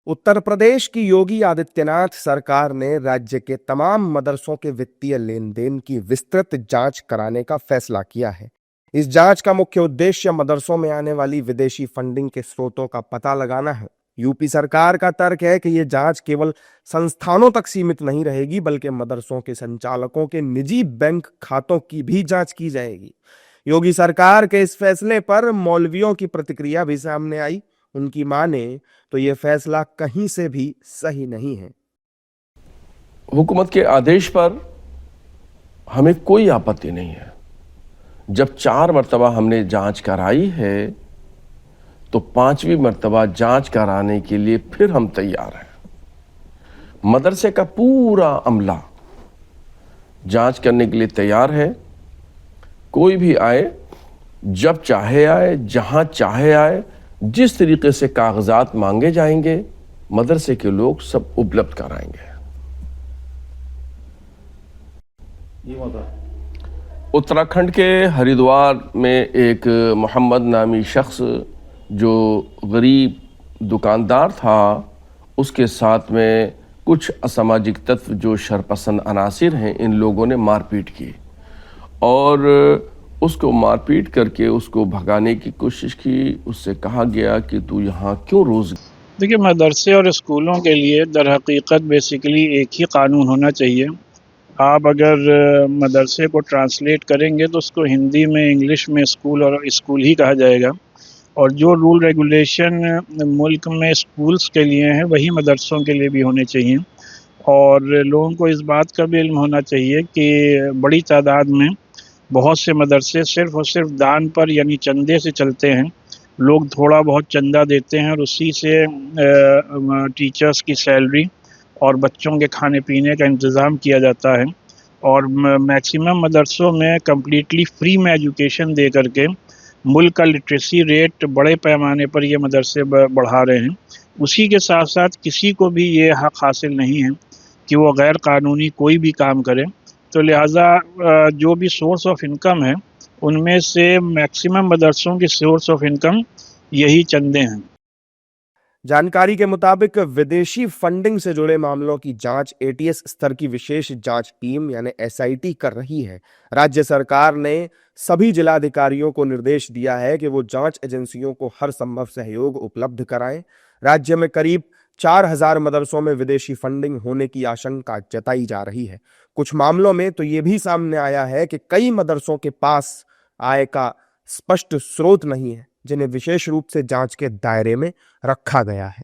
उत्तर प्रदेश की योगी आदित्यनाथ सरकार ने राज्य के तमाम मदरसों के वित्तीय लेन देन की विस्तृत जांच कराने का फैसला किया है। इस जांच का मुख्य उद्देश्य मदरसों में आने वाली विदेशी फंडिंग के स्रोतों का पता लगाना है। यूपी सरकार का तर्क है कि यह जांच केवल संस्थानों तक सीमित नहीं रहेगी, बल्कि मदरसों के संचालकों के निजी बैंक खातों की भी जांच की जाएगी। योगी सरकार के इस फैसले पर मौलवियों की प्रतिक्रिया भी सामने आई। उनकी माने तो यह फैसला कहीं से भी सही नहीं है। हुकूमत के आदेश पर हमें कोई आपत्ति नहीं है। जब 4 मरतबा हमने जांच कराई है तो 5वीं मरतबा जांच कराने के लिए फिर हम तैयार हैं। मदरसे का पूरा अमला जांच करने के लिए तैयार है। कोई भी आए, जब चाहे आए, जहां चाहे आए, जिस तरीके से कागजात मांगे जाएंगे मदरसे के लोग सब उपलब्ध कराएंगे। उत्तराखंड के हरिद्वार में एक मोहम्मद नामी शख्स जो गरीब दुकानदार था, उसके साथ में कुछ असामाजिक तत्व जो शरपसंद अनासिर हैं, इन लोगों ने मारपीट की और उसको मारपीट करके उसको भगाने की कोशिश की। उससे कहा गया कि तू यहाँ क्यों रोज़। देखिए, मदरसे और स्कूलों के लिए दर हकीकत बेसिकली एक ही कानून होना चाहिए। आप अगर मदरसे को ट्रांसलेट करेंगे तो उसको हिंदी में, इंग्लिश में स्कूल और स्कूल ही कहा जाएगा, और जो रूल रेगुलेशन मुल्क में स्कूल्स के लिए हैं वही मदरसों के लिए भी होने चाहिए। और लोगों को इस बात का भी इल्म होना चाहिए कि बड़ी तादाद में बहुत से मदरसे सिर्फ़ और सिर्फ दान पर यानी चंदे से चलते हैं। लोग थोड़ा बहुत चंदा देते हैं और उसी से टीचर्स की सैलरी और बच्चों के खाने पीने का इंतज़ाम किया जाता है। और मैक्सिमम मदरसों में कम्प्लीटली फ्री में एजुकेशन दे करके मुल्क का लिटरेसी रेट बड़े पैमाने पर ये मदरसे बढ़ा रहे हैं। उसी के साथ साथ किसी को भी ये हक़ हासिल नहीं है कि वो गैर कानूनी कोई भी काम करे। तो लिहाजा जो भी सोर्स ऑफ इनकम है उनमें से मैक्सिमम मदरसों की सोर्स ऑफ इनकम यही चंदे हैं। जानकारी के मुताबिक विदेशी फंडिंग से जुड़े मामलों की जांच एटीएस स्तर की विशेष जांच टीम यानी एसआईटी कर रही है। राज्य सरकार ने सभी जिलाधिकारियों को निर्देश दिया है कि वो जांच एजेंसियों को हर संभव सहयोग उपलब्ध कराएं। राज्य में करीब 4000 मदरसों में विदेशी फंडिंग होने की आशंका जताई जा रही है। कुछ मामलों में तो ये भी सामने आया है कि कई मदरसों के पास आय का स्पष्ट स्रोत नहीं है, जिन्हें विशेष रूप से जांच के दायरे में रखा गया है।